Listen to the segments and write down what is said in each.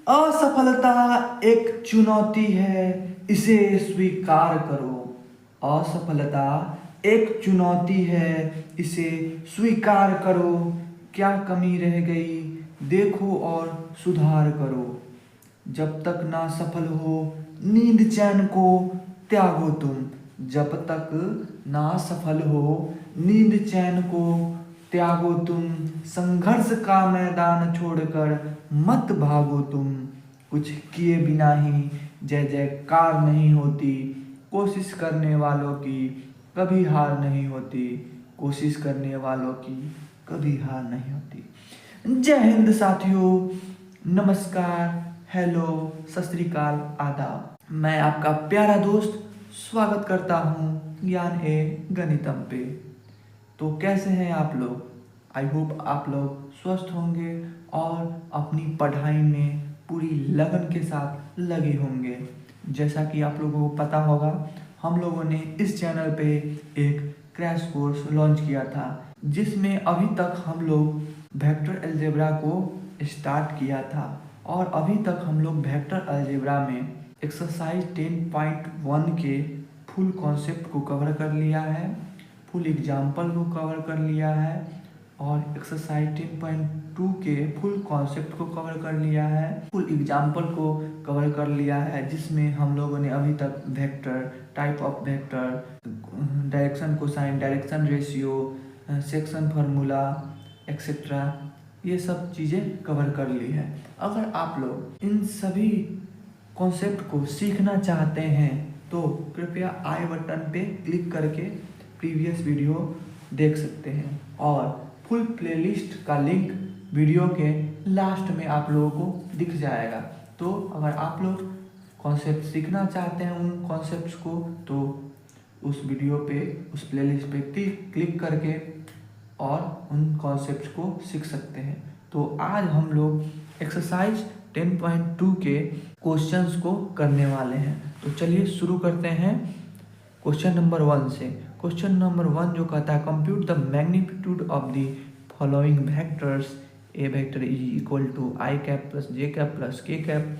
असफलता एक चुनौती है, इसे स्वीकार करो। असफलता एक चुनौती है, इसे स्वीकार करो। क्या कमी रह गई देखो और सुधार करो। जब तक ना सफल हो नींद चैन को त्यागो तुम। जब तक ना सफल हो नींद चैन को त्यागो तुम। संघर्ष का मैदान छोड़कर मत भागो तुम। कुछ किए बिना ही जय जयकार नहीं होती। कोशिश करने वालों की कभी हार नहीं होती। कोशिश करने वालों की कभी हार नहीं होती। जय हिंद साथियों, नमस्कार, हेलो, सत श्री अकाल, आदाब। मैं आपका प्यारा दोस्त स्वागत करता हूँ ज्ञान ए गणितम पे। तो कैसे हैं आप लोग? आई होप आप लोग स्वस्थ होंगे और अपनी पढ़ाई में पूरी लगन के साथ लगे होंगे। जैसा कि आप लोगों को पता होगा, हम लोगों ने इस चैनल पे एक क्रैश कोर्स लॉन्च किया था, जिसमें अभी तक हम लोग वेक्टर अलजेब्रा को स्टार्ट किया था और अभी तक हम लोग वेक्टर अलजेब्रा में एक्सरसाइज 10.1 के फुल कॉन्सेप्ट को कवर कर लिया है, फुल एग्जाम्पल को कवर कर लिया है और एक्सरसाइज 10.2 के फुल कॉन्सेप्ट को कवर कर लिया है, फुल एग्जाम्पल को कवर कर लिया है, जिसमें हम लोगों ने अभी तक vector, type of vector, direction cosine, direction ratio, section formula etcetera, ये सब चीज़ें कवर कर ली है। अगर आप लोग इन सभी कॉन्सेप्ट को सीखना चाहते हैं तो कृपया आई बटन पे क्लिक करके प्रीवियस वीडियो देख सकते हैं और फुल प्लेलिस्ट का लिंक वीडियो के लास्ट में आप लोगों को दिख जाएगा। तो अगर आप लोग कॉन्सेप्ट सीखना चाहते हैं उन कॉन्सेप्ट्स को, तो उस वीडियो पे, उस प्लेलिस्ट पे क्लिक करके और उन कॉन्सेप्ट्स को सीख सकते हैं। तो आज हम लोग एक्सरसाइज 10.2 के क्वेश्चंस को करने वाले हैं। तो चलिए शुरू करते हैं क्वेश्चन नंबर 1 से। क्वेश्चन नंबर 1 जो कहता है compute the magnitude of the following vectors. A vector is equal to I cap plus J cap plus K cap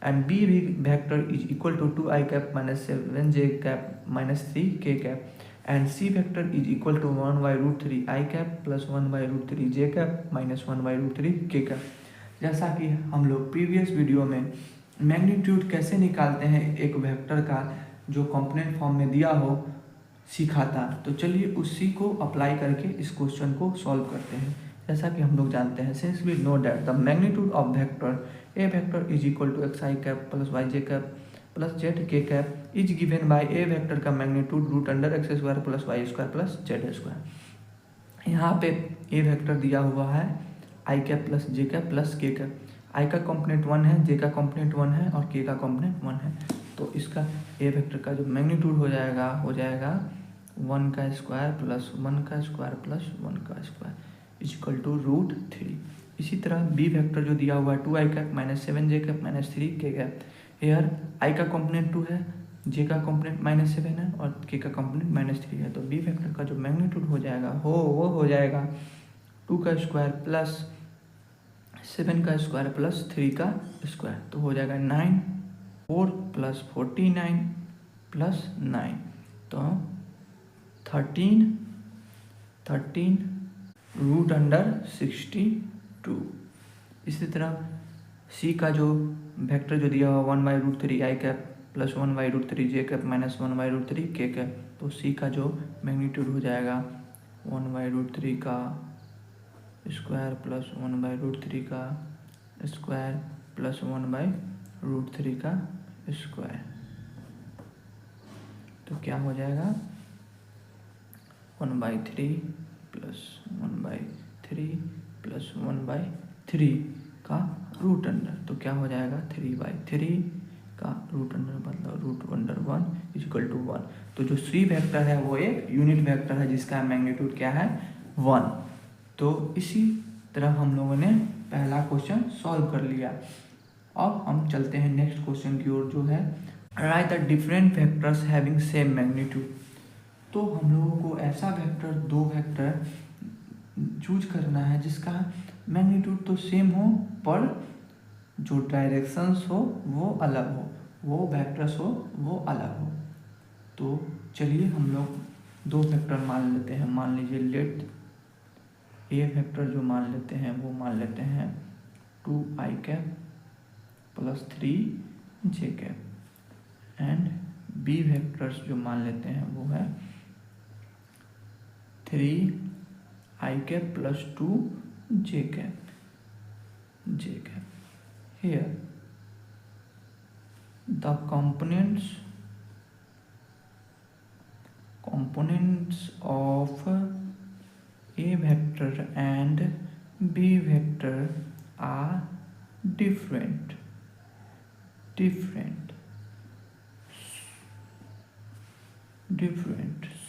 and B vector is equal to 2i cap minus 7j cap minus 3k cap and C vector is equal to 1/√3i cap plus 1/√3j cap minus 1/√3k cap. जैसा कि हम लोग previous video में magnitude कैसे निकालते हैं एक vector का जो कंपोनेंट फॉर्म में दिया हो सीखा था, तो चलिए उसी को अप्लाई करके इस क्वेश्चन को सॉल्व करते हैं। जैसा कि हम लोग जानते हैं, since we know that the magnitude of vector A vector is equal to xi cap plus yj cap plus zk cap is given by A vector का magnitude √x² plus y² plus z²। यहाँ पे A vector दिया हुआ है I cap plus J cap plus K cap. I का component 1 है, जे का component 1 है और के का कॉम्पोनेंट 1 है। तो इसका ए वेक्टर का जो मैग्नीट्यूड हो जाएगा 1 का स्क्वायर प्लस 1 का स्क्वायर प्लस 1 का स्क्वायर इक्वल टू √3। इसी तरह बी वेक्टर जो दिया हुआ है 2i cap minus 7j cap minus 3k cap. Here I का कॉम्पोनेंट 2 है, जे का कॉम्पोनेंट माइनस 7 है और के का कॉम्पोनेंट माइनस 3 है। तो बी वेक्टर का जो मैग्नीट्यूड हो जाएगा वो हो जाएगा 2 का स्क्वायर प्लस 7 का स्क्वायर प्लस 3 का स्क्वायर। तो हो जाएगा 9, 4 प्लस 49 प्लस 9, तो 13 √62। इसी तरह सी का जो वेक्टर जो दिया हुआ 1/√3i cap plus 1/√3j cap minus 1/√3k cap. तो सी का जो मैग्नीट्यूड हो जाएगा 1/√3 का स्क्वायर प्लस 1/√3 का स्क्वायर प्लस 1/√3 का स्क्वायर। तो क्या हो जाएगा 1/3 प्लस 1/3 प्लस 1/3 का रूट अंडर। तो क्या हो जाएगा 3/3 का रूट अंडर मतलब √1 इक्वल टू 1। तो जो सी वेक्टर है वो एक यूनिट वेक्टर है जिसका मैग्नीट्यूड क्या है 1। तो इसी तरह हम लोगों ने पहला क्वेश्चन सॉल्व कर लिया। अब हम चलते हैं नेक्स्ट क्वेश्चन की ओर, जो है write the different vectors having same magnitude. तो हम लोगों को ऐसा वेक्टर, दो वेक्टर चूज करना है जिसका मैग्नीट्यूड तो सेम हो पर जो डायरेक्शंस हो वो अलग हो, वो वेक्टर्स हो वो अलग हो। तो चलिए हम लोग दो वेक्टर मान लेते हैं। मान लीजिए लेट ए वेक्टर जो मान लेते हैं वो मान लेते हैं 2i cap plus 3j cap, and B vectors जो मान लेते हैं वो है 3i cap plus 2j cap. Here the components of a vector and b vector are different.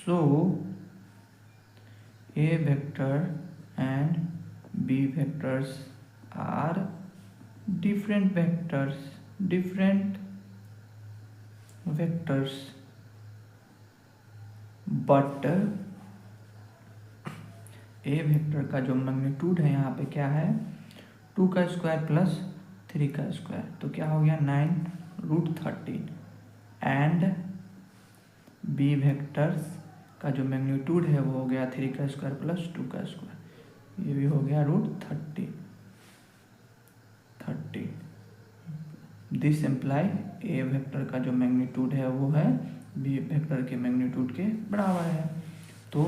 So a vector and b vectors are different vectors, but A vector का जो magnitude है यहाँ पे क्या है 2 का स्क्वायर प्लस 3 का square, तो क्या हो गया 9√13, एंड बी वेक्टर्स का जो मैग्नीट्यूड है वो हो गया 3 का स्क्वायर प्लस 2 का स्क्वायर, ये भी हो गया √13। दिस इम्प्लाई ए वेक्टर का जो मैग्नीट्यूड है वो है बी वेक्टर के मैग्नीट्यूड के बराबर है। तो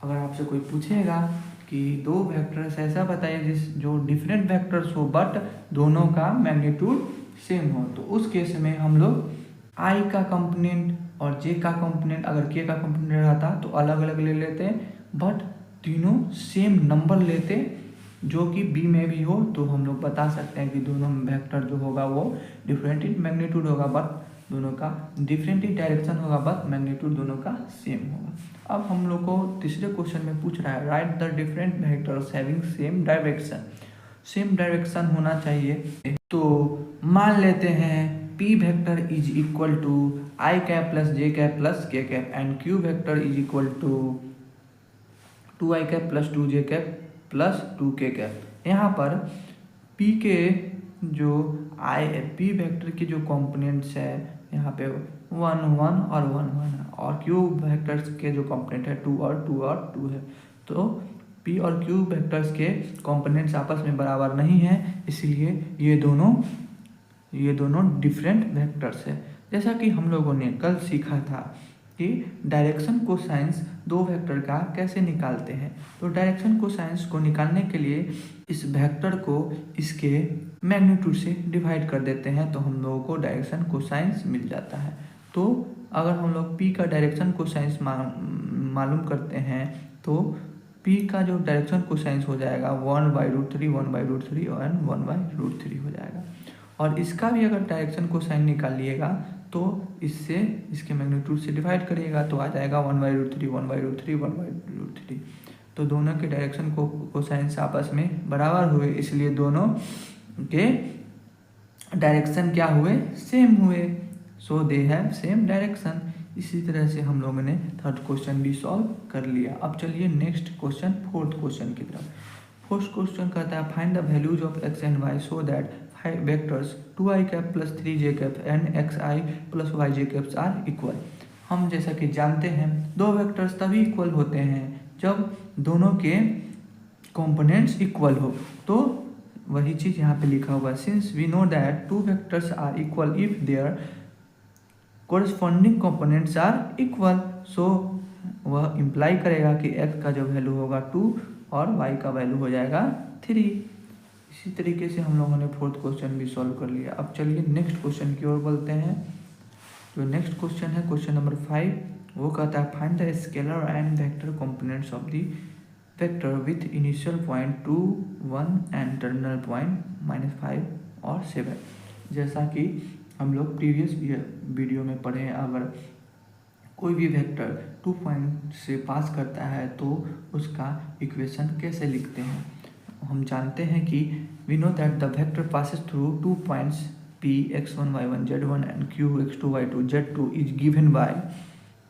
अगर आपसे कोई पूछेगा कि दो वेक्टर्स ऐसा बताइए जो डिफरेंट वेक्टर्स हो बट दोनों का मैग्नीट्यूड सेम हो, तो उस केस में हम लोग आई का कंपोनेंट और जे का कंपोनेंट, अगर के का कंपोनेंट रहता तो अलग अलग ले लेते, बट तीनों सेम नंबर लेते जो कि बी में भी हो, तो हम लोग बता सकते हैं कि दोनों वेक्टर जो होगा वो डिफरेंट इन मैग्नीट्यूड होगा बट दोनों का डिफरेंट ही डायरेक्शन होगा बट मैग्नीट्यूड दोनों का सेम होगा। अब हम लोग को तीसरे क्वेश्चन में पूछ रहा है write the different vectors having same direction होना चाहिए। तो मान लेते हैं P vector is equal to I cap plus J cap plus K cap, and Q vector is equal to 2i cap plus 2j cap plus 2k cap. यहाँ पर p के जो पी वेक्टर के जो कंपोनेंट्स है यहाँ पे 1 1 और 1 1 है, और q वेक्टर्स के जो कंपोनेंट है 2 और 2 और 2 है। तो p और q वेक्टर्स के कंपोनेंट्स आपस में बराबर नहीं है, इसलिए ये दोनों डिफरेंट वेक्टर्स है। जैसा कि हम लोगों ने कल सीखा था कि डायरेक्शन कोसाइंस दो वेक्टर का कैसे निकालते हैं। तो डायरेक्शन कोसाइंस को निकालने के लिए इस वेक्टर को इसके मैग्नीट्यूड से डिवाइड कर देते हैं, तो हम लोगों को डायरेक्शन कोसाइंस मिल जाता है। तो अगर हम लोग p का डायरेक्शन कोसाइंस मालूम करते हैं तो p का जो डायरेक्शन कोसाइंस हो जाएगा 1/√3 1/√3 और 1/√3 हो जाएगा। और इसका भी अगर डायरेक्शन कोसाइन निकाल लिएगा तो इससे इसके मैग्नीट्यूड से डिवाइड करिएगा तो आ जाएगा 1/√3 1/√3 1/√3। तो दोनों के डायरेक्शन को कोसाइंस आपस में बराबर हुए, इसलिए दोनों के डायरेक्शन क्या हुए सेम हुए, सो दे हैव सेम डायरेक्शन। इसी तरह से हम लोगों ने थर्ड क्वेश्चन भी सॉल्व कर लिया। अब चलिए नेक्स्ट क्वेश्चन फोर्थ क्वेश्चन की तरफ। फोर्थ क्वेश्चन कहता है find the values of x and y so that vectors 2i cap plus 3j cap and xi plus yj caps are equal. हम जैसा कि जानते हैं दो वेक्टर्स तभी इक्वल होते हैं जब दोनों के कंपोनेंट्स इक्वल हो। तो वही चीज़ यहाँ पे लिखा हुआ है since we know that two vectors are equal if their corresponding components are equal, so वह इम्प्लाई करेगा कि x का जो वैल्यू होगा 2 और y का वैल्यू हो जाएगा 3। इसी तरीके से हम लोगों ने फोर्थ क्वेश्चन भी सॉल्व कर लिया। अब चलिए नेक्स्ट क्वेश्चन की ओर बोलते हैं। जो नेक्स्ट क्वेश्चन है क्वेश्चन नंबर 5, वो कहता है find the scalar and vector components of the vector with initial point 2 1 and terminal point -5 और 7। जैसा कि हम लोग प्रीवियस वीडियो में पढ़े हैं, अगर कोई भी वेक्टर 2 पॉइंट से पास करता है तो उसका इक्वेशन कैसे लिखते हैं। हम जानते हैं कि we know that the vector passes through 2 points p x1 y1 z1 and q x2 y2 z2 is given by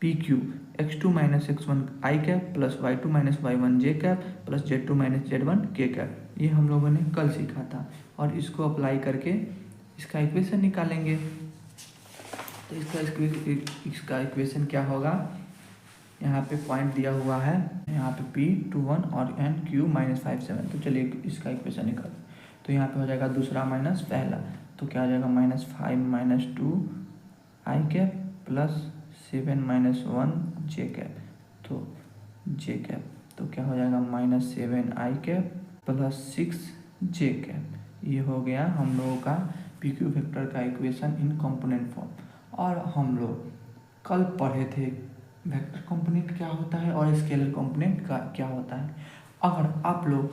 pq x2 - x1 i cap plus y2 - y1 j cap plus z2 - z1 k cap. ये हम लोगों ने कल सीखा था, और इसको apply करके इसका इक्वेशन निकालेंगे। तो इसका इक्वेशन क्या होगा, यहाँ पे पॉइंट दिया हुआ है, यहाँ पे P21 और NQ -57। तो चलिए इसका इक्वेशन निकाल। तो यहाँ पे हो जाएगा दूसरा माइनस पहला, तो क्या हो जाएगा -5 - 2 i cap plus 7 - 1 j cap. तो j कैप तो क्या हो जाएगा -7 i cap plus 6 j cap. ये हो गया हम लोगों का PQ वेक्टर का इक्वेशन इन कंपोनेंट फॉर्म। और हम लोग कल पढ़े थे वेक्टर कंपोनेंट क्या होता है और स्केलर कंपोनेंट का क्या होता है। अगर आप लोग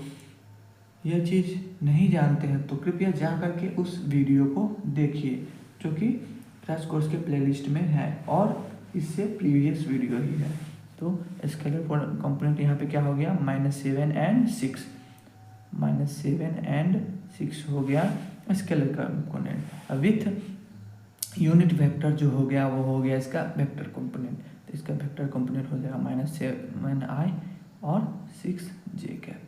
यह चीज़ नहीं जानते हैं तो कृपया जा करके उस वीडियो को देखिए, जो कि क्रैश कोर्स के प्लेलिस्ट में है और इससे प्रीवियस वीडियो ही है। तो स्केलर कंपोनेंट यहाँ पे क्या हो गया -7 और 6, -7 और 6 हो गया scalar component. With unit vector जो हो गया वो हो गया इसका वेक्टर कंपोनेंट। तो इसका वेक्टर कंपोनेंट हो जाएगा -7i और 6 j कैप।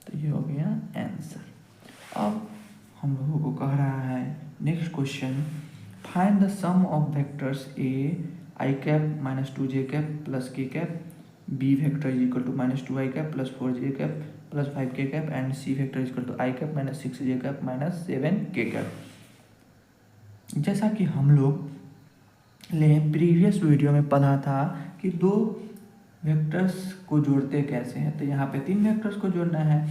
तो ये हो गया आंसर। अब हम लोगों को कह रहा है next question, find the sum of vectors a i cap -2 j cap plus k cap, b vector is equal to -2i cap plus 4 j cap plus 5 k cap, and c vector is equal to i cap -6 j cap -7 k cap. जैसा कि हम लोग ने previous video में पढ़ा था कि दो वेक्टर्स को जोड़ते कैसे हैं। तो यहाँ पे 3 वेक्टर्स को जोड़ना है,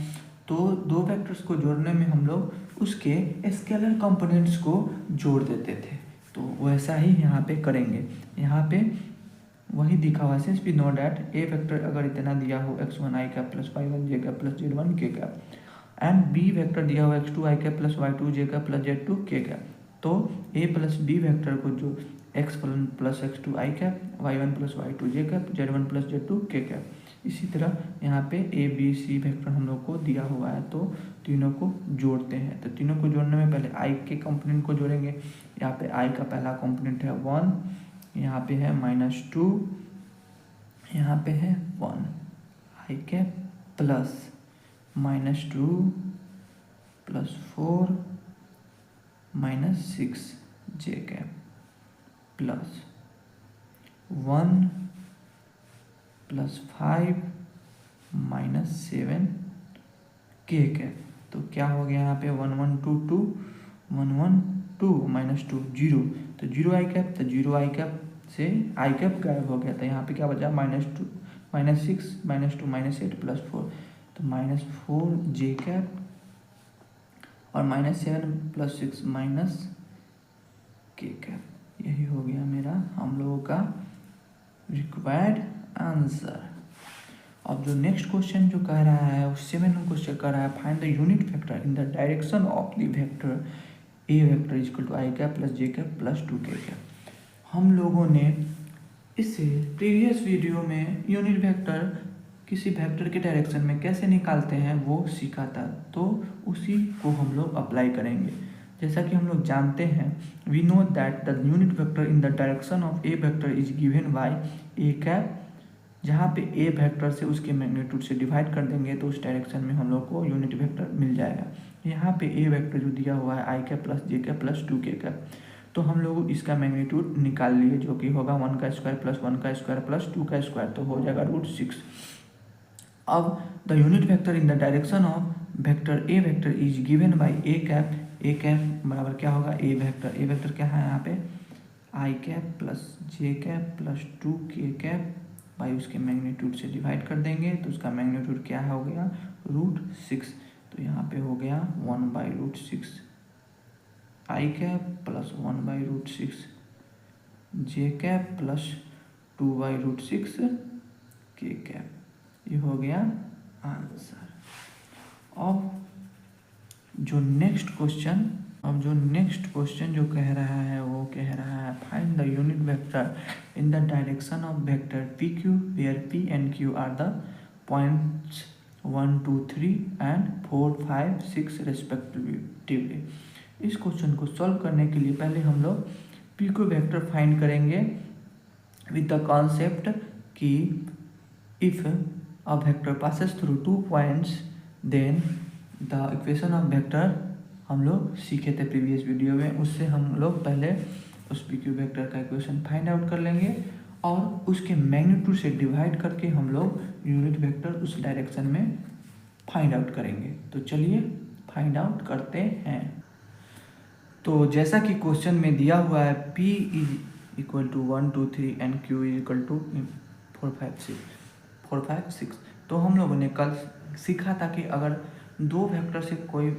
तो 2 वेक्टर्स को जोड़ने में हम लोग उसके स्केलर कंपोनेंट्स को जोड़ देते थे। तो वैसा ही यहाँ पे करेंगे। यहाँ पे वही दिखा हुआ, since we know that A vector अगर इतना दिया हो x1 i cap plus y1 j cap plus z1 k cap, and B vector दिया हो x2 i cap plus y2 j cap plus z2 k cap, तो a plus b vector को जो x1 plus x2 i cap, y1 plus y2 j cap, z1 plus z2 k cap. इसी तरह यहाँ पे a b c vector हम लोग को दिया हुआ है, तो तीनों को जोड़ते हैं। तो तीनों को जोड़ने में पहले i के कंपोनेंट को जोड़ेंगे। यहाँ पे i का पहला कंपोनेंट है 1, यहाँ पे है -2, यहाँ पे है 1 i cap plus -2 plus 4 -6 j cap plus 1 plus 5 -7 k cap. तो क्या हो गया यहाँ पे 1 1 2 2 1 1 2 -2 0, तो 0 i कैप, तो 0 i कैप से i कैप गायब हो गया। तो यहाँ पे क्या बचा -2 -6 -2 -8 प्लस 4, तो -4 j कैप और -7 प्लस 6 k कैप। यही हो गया मेरा हम लोगों का रिक्वायर्ड आंसर। अब जो नेक्स्ट क्वेश्चन जो कह रहा है वो 7 क्वेश्चन कह रहा है, find the unit vector in the direction of the vector A vector is equal to i cap plus j cap plus 2 k cap. हम लोगों ने इससे प्रीवियस वीडियो में यूनिट वेक्टर किसी वेक्टर के डायरेक्शन में कैसे निकालते हैं वो सीखा था, तो उसी को हम लोग अप्लाई करेंगे। जैसा कि हम लोग जानते हैं, we know that the unit vector in the direction of A vector is given by A cap. जहाँ पे ए वेक्टर से उसके मैग्नीट्यूड से डिवाइड कर देंगे तो उस डायरेक्शन में हम लोग को यूनिट वेक्टर मिल जाएगा। यहाँ पे ए वेक्टर जो दिया हुआ है i cap plus j cap plus 2 k cap, तो हम लोग इसका मैग्नीट्यूड निकाल लिए, जो कि होगा 1 का स्क्वायर प्लस 1 का स्क्वायर प्लस 2 का स्क्वायर, तो हो जाएगा √6। अब the unit vector in the direction of vector A vector is given by A cap बराबर क्या होगा ए वेक्टर क्या है यहाँ पे i cap plus j cap plus 2 k cap by उसके मैग्नीट्यूड से डिवाइड कर देंगे, तो उसका मैग्नीट्यूड क्या हो गया √6। तो यहाँ पे हो गया 1/√6 i cap plus 1/√6 j cap plus 2/√6 k cap. ये हो गया आंसर। अब जो नेक्स्ट क्वेश्चन जो कह रहा है वो कह रहा है, find the unit vector in the direction of vector P Q where p and q are the points 1 2 3 and 4 5 6 respectively. इस क्वेश्चन को सॉल्व करने के लिए पहले हम लोग पी क्यू वेक्टर फाइंड करेंगे विद द कॉन्सेप्ट कि if a vector passes through 2 points then the equation of vector हम लोग सीखे थे प्रीवियस वीडियो में, उससे हम लोग पहले उस पी क्यू वेक्टर का इक्वेशन फाइंड आउट कर लेंगे और उसके मैग्नीट्यूड से डिवाइड करके हम लोग यूनिट वेक्टर उस डायरेक्शन में फाइंड आउट करेंगे। तो चलिए फाइंड आउट करते हैं। तो जैसा कि क्वेश्चन में दिया हुआ है P is equal to 1 2 3 and Q is equal to 4 5 6। तो हम लोगों ने कल सीखा था कि अगर दो वेक्टर से कोई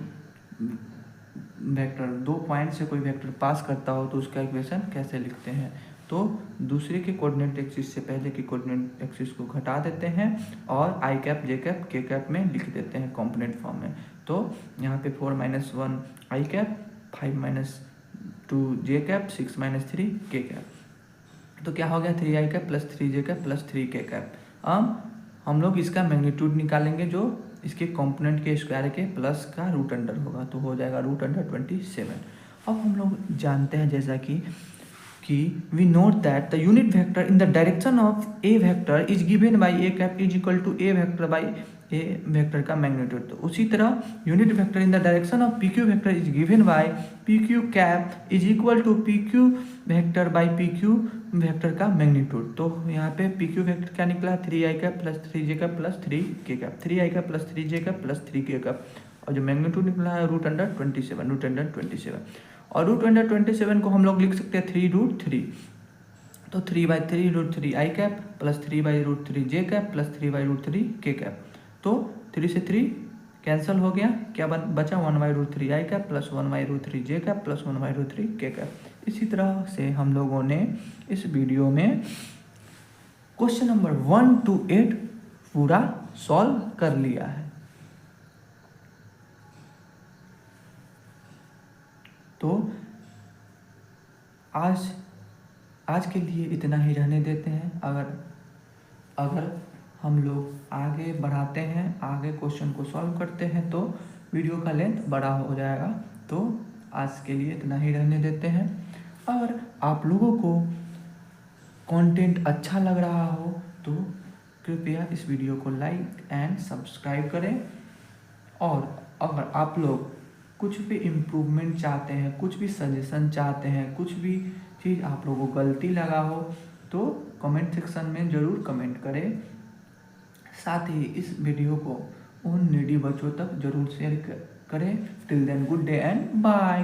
वेक्टर, दो पॉइंट से कोई वेक्टर पास करता हो तो उसका इक्वेशन कैसे लिखते हैं। तो दूसरे के कोऑर्डिनेट एक्सिस से पहले के कोऑर्डिनेट एक्सिस को घटा देते हैं और आई कैप जे कैप के कैप में लिख देते हैं कॉम्पोनेंट फॉर्म में। तो यहाँ पे 4 - 1 आई कैप, 5 - 2 जे कैप, 6 - 3 के कैप। तो क्या हो गया 3 आई कैप प्लस 3 जे कैप प्लस 3 के कैप। अब हम लोग इसका मैग्नीट्यूड निकालेंगे जो इसके कंपोनेंट के स्क्वायर के प्लस का रूट अंडर होगा, तो हो जाएगा रूट अंडर 27। अब हम लोग जानते हैं जैसा कि we note that the unit vector in the direction of A vector is given by A cap is equal to A vector by A vector का मैग्नीट्यूड। तो उसी तरह unit vector in the direction of P Q vector is given by P Q cap is equal to P Q vector by P Q vector का magnitude. तो यहाँ पे P Q vector क्या निकला 3 आई कैप प्लस 3 जे cap plus 3 के cap, 3 आई cap plus 3 जे cap plus 3 के cap, और जो मैग्नीट्यूड निकला है रूट अंडर 27। और रूट अंडर 27 को हम लोग लिख सकते हैं 3√3। तो 3/3√3 आई कैप प्लस 3/√3 जे कैप प्लस 3/√3 के कैप। तो 3 से 3 कैंसिल हो गया, क्या बचा 1/√3 आई कैप प्लस 1/√3 जे कैप प्लस 1/√3 के कैप। इसी तरह से हम लोगों ने इस वीडियो में क्वेश्चन नंबर 1 to 8 पूरा सॉल्व कर लिया है। तो आज के लिए इतना ही रहने देते हैं। अगर हम लोग आगे बढ़ाते हैं, आगे क्वेश्चन को सॉल्व करते हैं तो वीडियो का लेंथ बड़ा हो जाएगा। तो आज के लिए इतना ही रहने देते हैं। अगर आप लोगों को कंटेंट अच्छा लग रहा हो तो कृपया इस वीडियो को लाइक एंड सब्सक्राइब करें। और अगर आप लोग कुछ भी इम्प्रूवमेंट चाहते हैं, कुछ भी सजेशन चाहते हैं, कुछ भी चीज़ आप लोगों को गलती लगा हो तो कमेंट सेक्शन में ज़रूर कमेंट करें। साथ ही इस वीडियो को उन नीडी बच्चों तक ज़रूर शेयर करें। Till then good day and bye.